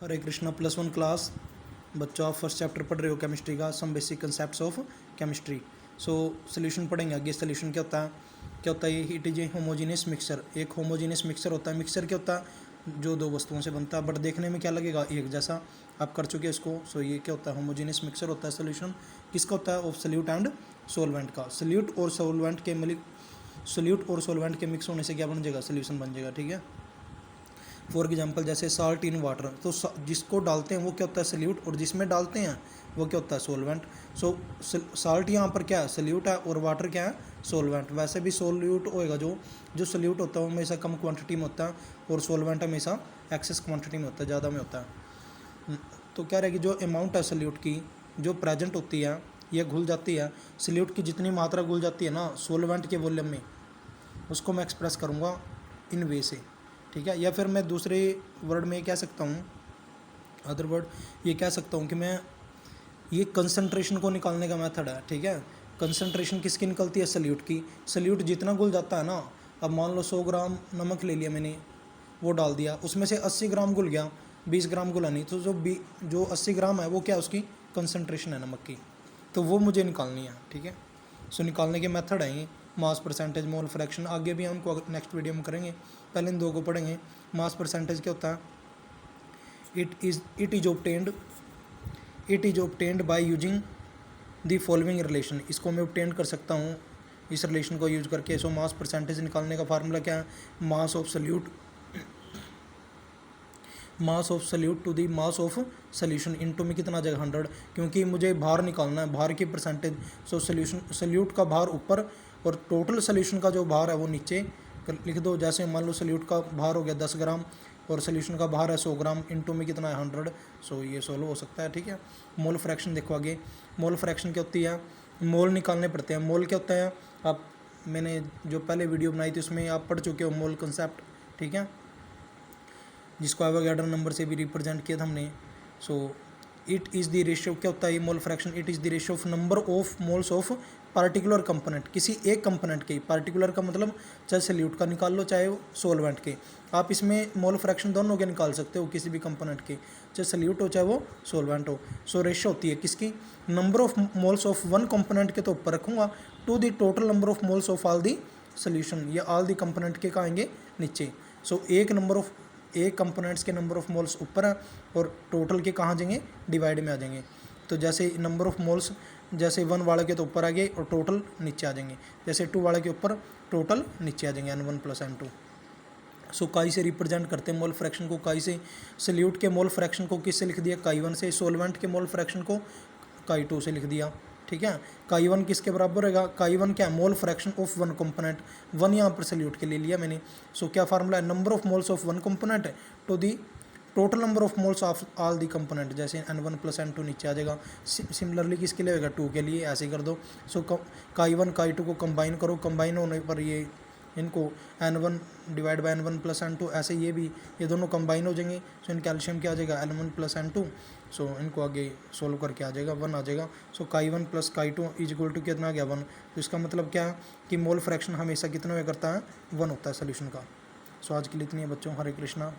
हरे Krishna +1 class. बच्चों आप first chapter पढ़ रहे हो केमिस्ट्री का, some basic concepts of chemistry. So solution पढ़ेंगे आगे। सोल्यूशन क्या होता है ये it is a homogeneous mixture. एक होमोजीनियस मिक्सचर होता है। मिक्सचर क्या होता है, जो दो वस्तुओं से बनता है बट देखने में क्या लगेगा, एक जैसा। आप कर चुके हैं इसको। सो ये क्या होता है, होमोजीनियस मिक्सचर होता है। सोल्यूशन किसका होता है, ऑफ सोल्यूट एंड सोलवेंट का। सोल्यूट और सोलवेंट के मिक्स होने से क्या बन जाएगा, सोल्यूशन बन जाएगा। ठीक है। फॉर एग्जाम्पल जैसे साल्ट इन वाटर, तो जिसको डालते हैं वो क्या होता है, सोल्यूट, और जिसमें डालते हैं वो क्या होता है, सोलवेंट। सो साल्ट यहाँ पर क्या है, सोल्यूट है, और वाटर क्या है, सोलवेंट। वैसे भी सोल्यूट होएगा, जो सोल्यूट होता है वो हमेशा कम क्वांटिटी में होता है, और सोलवेंट हमेशा एक्सेस क्वांटिटी में होता है, ज़्यादा में होता है। तो क्या रहेगी, जो अमाउंट है सोल्यूट की जो प्रेजेंट होती है, यह घुल जाती है। सोल्यूट की जितनी मात्रा घुल जाती है ना सोलवेंट के वॉल्यूम में, उसको मैं एक्सप्रेस करूँगा इन वे से। ठीक है। या फिर मैं दूसरे वर्ड में कह सकता हूँ, अदर वर्ड ये कह सकता हूँ कि मैं ये कंसंट्रेशन को निकालने का मेथड है। ठीक है। कंसंट्रेशन किसकी निकलती है, सोल्यूट की। सोल्यूट जितना घुल जाता है ना, अब मान लो 100 ग्राम नमक ले लिया मैंने, वो डाल दिया, उसमें से 80 ग्राम घुल गया, 20 ग्राम घुला नहीं, तो जो 80 ग्राम है वो क्या, उसकी कंसंट्रेशन है नमक की, तो वो मुझे निकालनी है। ठीक है। सो निकालने के मेथड है ये, मास परसेंटेज, मोल फ्रैक्शन। आगे भी हम उनको नेक्स्ट वीडियो में करेंगे, पहले इन दो को पढ़ेंगे। मास परसेंटेज क्या होता है, it is obtained by using the following relation. इसको मैं ऑब्टेन कर सकता हूँ इस रिलेशन को यूज करके। सो मास परसेंटेज निकालने का फार्मूला क्या है, mass of solute to the mass of solution into में कितना आ जाएगा, 100, क्योंकि मुझे भार निकालना है, भार की परसेंटेज। सो सोल्यूट का भार ऊपर और टोटल सोल्यूशन का जो भार है वो नीचे लिख दो। जैसे मान लो सोल्यूट का भार हो गया 10 ग्राम और सोल्यूशन का भार है 100 ग्राम, इनटू में कितना है, 100। सो ये सोल्व हो सकता है। ठीक है। मोल फ्रैक्शन देखो आगे। मोल फ्रैक्शन क्या होती है, मोल निकालने पड़ते हैं। मोल क्या होता है, आप मैंने जो पहले वीडियो बनाई थी उसमें आप पढ़ चुके हो मोल कंसेप्ट। ठीक है, जिसको एवोगैड्रो नंबर से भी रिप्रेजेंट किया था हमने। So it is the ratio, क्या होता है ये mole fraction, it is the ratio of number of moles of particular component, किसी एक कंपोनेंट के। पार्टिकुलर का मतलब चाहे सोल्यूट का निकाल लो चाहे सोलवेंट के, आप इसमें मोल फ्रैक्शन दोनों के निकाल सकते हो, किसी भी कंपोनेंट के, चाहे सोल्यूट हो चाहे वो सोलवेंट हो। सो रेशियो होती है किसकी, number of moles of one component के तो ऊपर रखूँगा to the total number of moles of all the solution, या ऑल दी कंपोनेंट के कहेंगे नीचे। सो एक कंपोनेंट्स के नंबर ऑफ मोल्स ऊपर है और टोटल के कहाँ जाएंगे, डिवाइड में आ जाएंगे। तो जैसे नंबर ऑफ मोल्स जैसे 1 वाले के तो ऊपर आ गए और टोटल नीचे आ जाएंगे, जैसे 2 वाले के ऊपर टोटल नीचे आ जाएंगे, N1 + N2। सो काई से रिप्रेजेंट करते हैं मोल फ्रैक्शन को, काई से। सोल्यूट के मोल फ्रैक्शन को किससे लिख दिया, काई1 से। सोलवेंट के मोल फ्रैक्शन को काई2 से लिख दिया। ठीक है। काई1 किसके बराबर रहेगा, काई1 क्या है, mole fraction of one component. One यहाँ पर सोल्यूट के ले लिया मैंने। सो क्या फार्मूला है, number of moles of one component to the total number of moles of all the component, जैसे N1 + N2 नीचे आ जाएगा। सिमिलरली किसके लिए होगा, 2 के लिए, ऐसे ही कर दो। सो काई1 काई2 को कंबाइन करो, कंबाइन होने पर ये इनको N1 / N1 + N2, ऐसे ये दोनों कंबाइन हो जाएंगे। सो इन कैल्शियम क्या आ जाएगा, N1 + N2। सो इनको आगे सोल्व करके आ जाएगा 1 आ जाएगा। सो काई1 + काई2 = कितना आ गया, 1। तो इसका मतलब क्या है कि मोल फ्रैक्शन हमेशा कितना हुआ करता है, 1 होता है सोल्यूशन का। सो आज के लिए इतनी है बच्चों। हरे कृष्णा।